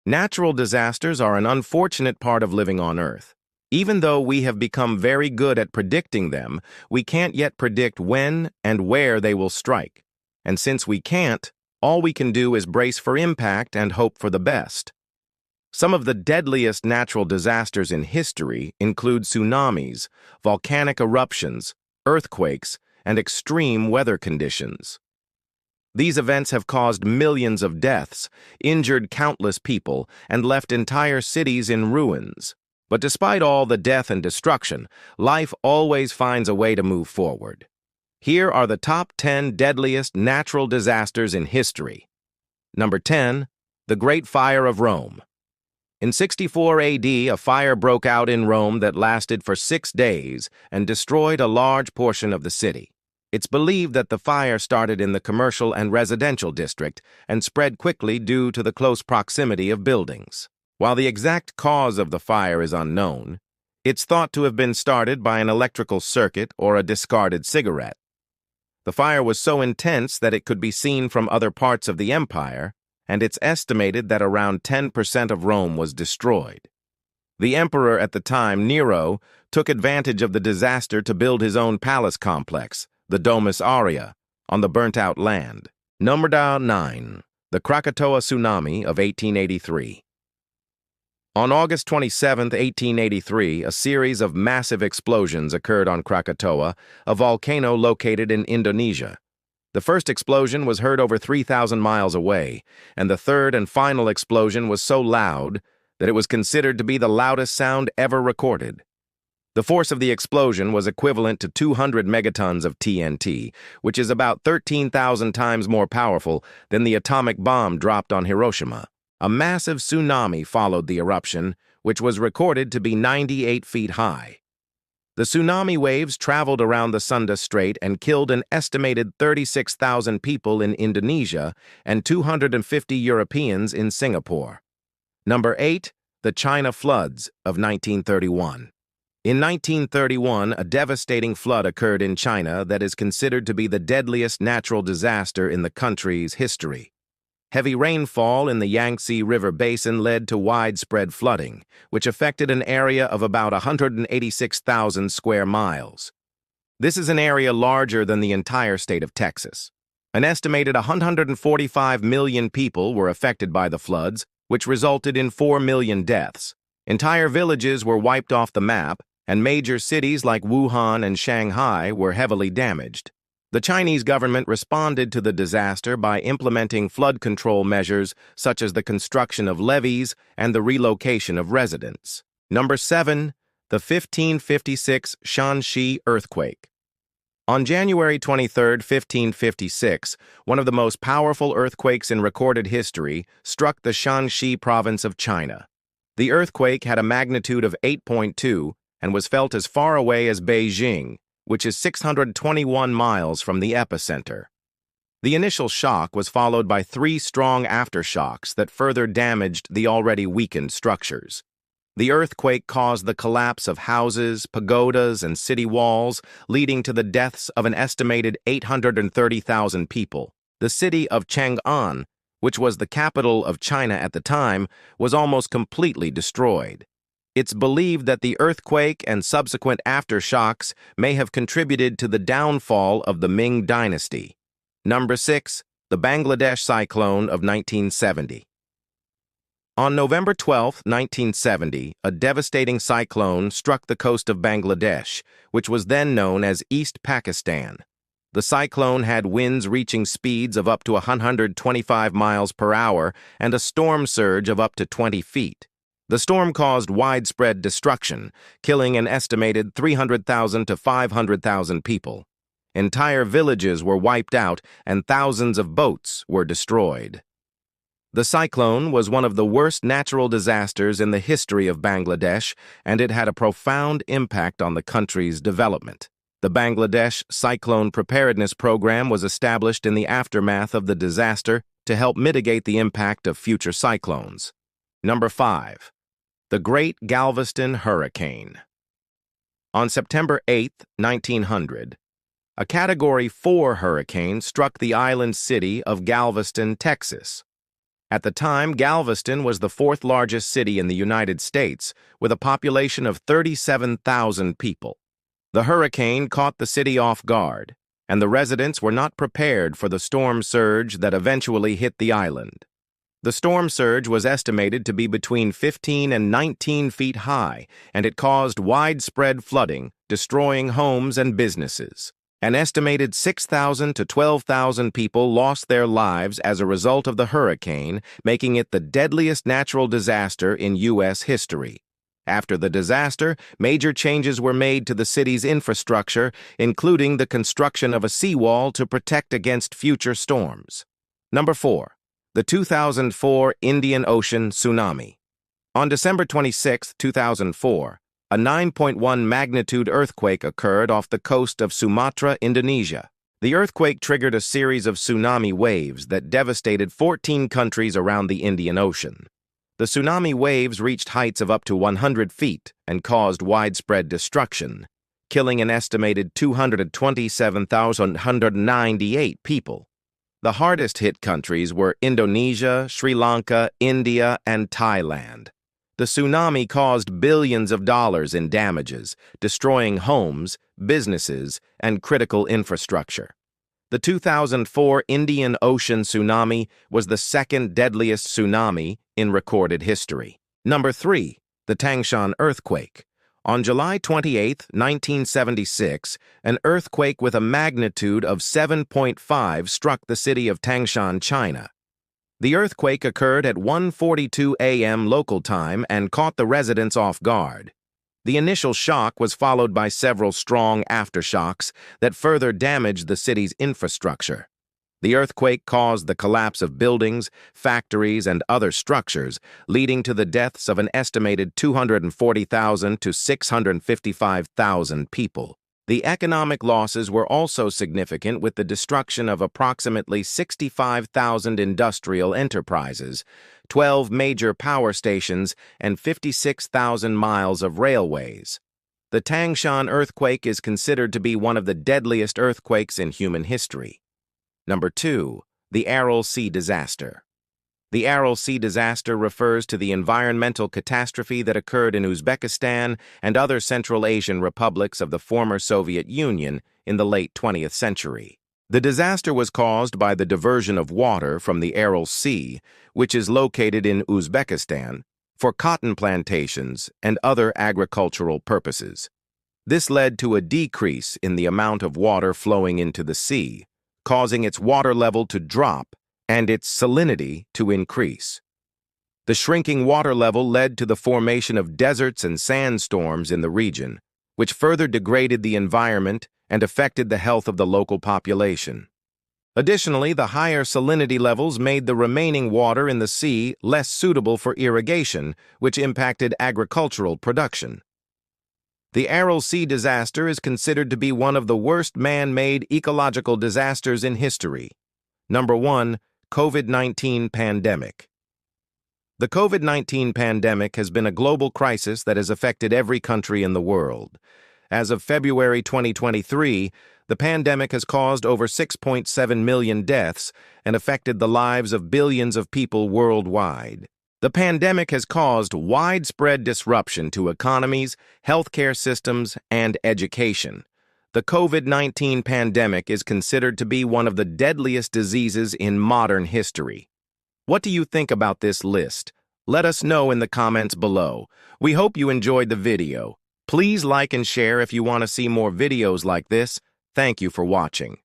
Natural disasters are an unfortunate part of living on Earth. Even though we have become very good at predicting them, we can't yet predict when and where they will strike. And since we can't, all we can do is brace for impact and hope for the best. Some of the deadliest natural disasters in history include tsunamis, volcanic eruptions, earthquakes, and extreme weather conditions. These events have caused millions of deaths, injured countless people, and left entire cities in ruins. But despite all the death and destruction, life always finds a way to move forward. Here are the top 10 deadliest natural disasters in history. Number 10. The Great Fire of Rome. In 64 AD, a fire broke out in Rome that lasted for 6 days and destroyed a large portion of the city. It's believed that the fire started in the commercial and residential district and spread quickly due to the close proximity of buildings. While the exact cause of the fire is unknown, it's thought to have been started by an electrical circuit or a discarded cigarette. The fire was so intense that it could be seen from other parts of the empire, and it's estimated that around 10% of Rome was destroyed. The emperor at the time, Nero, took advantage of the disaster to build his own palace complex, the Domus Aurea, on the burnt-out land. Number 9. The Krakatoa Tsunami of 1883. On August 27, 1883, a series of massive explosions occurred on Krakatoa, a volcano located in Indonesia. The first explosion was heard over 3,000 miles away, and the third and final explosion was so loud that it was considered to be the loudest sound ever recorded. The force of the explosion was equivalent to 200 megatons of TNT, which is about 13,000 times more powerful than the atomic bomb dropped on Hiroshima. A massive tsunami followed the eruption, which was recorded to be 98 feet high. The tsunami waves traveled around the Sunda Strait and killed an estimated 36,000 people in Indonesia and 250 Europeans in Singapore. Number 8. The China Floods of 1931. In 1931, a devastating flood occurred in China that is considered to be the deadliest natural disaster in the country's history. Heavy rainfall in the Yangtze River Basin led to widespread flooding, which affected an area of about 186,000 square miles. This is an area larger than the entire state of Texas. An estimated 145 million people were affected by the floods, which resulted in 4 million deaths. Entire villages were wiped off the map, and major cities like Wuhan and Shanghai were heavily damaged. The Chinese government responded to the disaster by implementing flood control measures such as the construction of levees and the relocation of residents. Number 7. The 1556 Shanxi earthquake. On January 23, 1556, one of the most powerful earthquakes in recorded history struck the Shanxi province of China. The earthquake had a magnitude of 8.2 and was felt as far away as Beijing, which is 621 miles from the epicenter. The initial shock was followed by 3 strong aftershocks that further damaged the already weakened structures. The earthquake caused the collapse of houses, pagodas, and city walls, leading to the deaths of an estimated 830,000 people. The city of Chang'an, which was the capital of China at the time, was almost completely destroyed. It's believed that the earthquake and subsequent aftershocks may have contributed to the downfall of the Ming dynasty. Number 6. The Bangladesh cyclone of 1970. On November 12, 1970, a devastating cyclone struck the coast of Bangladesh, which was then known as East Pakistan. The cyclone had winds reaching speeds of up to 125 miles per hour and a storm surge of up to 20 feet. The storm caused widespread destruction, killing an estimated 300,000 to 500,000 people. Entire villages were wiped out and thousands of boats were destroyed. The cyclone was one of the worst natural disasters in the history of Bangladesh, and it had a profound impact on the country's development. The Bangladesh Cyclone Preparedness Program was established in the aftermath of the disaster to help mitigate the impact of future cyclones. Number 5. The Great Galveston Hurricane. On September 8, 1900, a Category 4 hurricane struck the island city of Galveston, Texas. At the time, Galveston was the fourth largest city in the United States, with a population of 37,000 people. The hurricane caught the city off guard, and the residents were not prepared for the storm surge that eventually hit the island. The storm surge was estimated to be between 15 and 19 feet high, and it caused widespread flooding, destroying homes and businesses. An estimated 6,000 to 12,000 people lost their lives as a result of the hurricane, making it the deadliest natural disaster in U.S. history. After the disaster, major changes were made to the city's infrastructure, including the construction of a seawall to protect against future storms. Number 4. The 2004 Indian Ocean Tsunami. On December 26, 2004, a 9.1 magnitude earthquake occurred off the coast of Sumatra, Indonesia. The earthquake triggered a series of tsunami waves that devastated 14 countries around the Indian Ocean. The tsunami waves reached heights of up to 100 feet and caused widespread destruction, killing an estimated 227,198 people. The hardest-hit countries were Indonesia, Sri Lanka, India, and Thailand. The tsunami caused billions of dollars in damages, destroying homes, businesses, and critical infrastructure. The 2004 Indian Ocean tsunami was the second deadliest tsunami in recorded history. Number 3. The Tangshan earthquake. On July 28, 1976, an earthquake with a magnitude of 7.5 struck the city of Tangshan, China. The earthquake occurred at 1:42 a.m. local time and caught the residents off guard. The initial shock was followed by several strong aftershocks that further damaged the city's infrastructure. The earthquake caused the collapse of buildings, factories, and other structures, leading to the deaths of an estimated 240,000 to 655,000 people. The economic losses were also significant, with the destruction of approximately 65,000 industrial enterprises, 12 major power stations, and 56,000 miles of railways. The Tangshan earthquake is considered to be one of the deadliest earthquakes in human history. Number 2. The Aral Sea disaster. The Aral Sea disaster refers to the environmental catastrophe that occurred in Uzbekistan and other Central Asian republics of the former Soviet Union in the late 20th century. The disaster was caused by the diversion of water from the Aral Sea, which is located in Uzbekistan, for cotton plantations and other agricultural purposes. This led to a decrease in the amount of water flowing into the sea, causing its water level to drop and its salinity to increase. The shrinking water level led to the formation of deserts and sandstorms in the region, which further degraded the environment and affected the health of the local population. Additionally, the higher salinity levels made the remaining water in the sea less suitable for irrigation, which impacted agricultural production. The Aral Sea disaster is considered to be one of the worst man-made ecological disasters in history. Number 1. COVID-19 pandemic. The COVID-19 pandemic has been a global crisis that has affected every country in the world. As of February 2023, the pandemic has caused over 6.7 million deaths and affected the lives of billions of people worldwide. The pandemic has caused widespread disruption to economies, healthcare systems, and education. The COVID-19 pandemic is considered to be one of the deadliest diseases in modern history. What do you think about this list? Let us know in the comments below. We hope you enjoyed the video. Please like and share if you want to see more videos like this. Thank you for watching.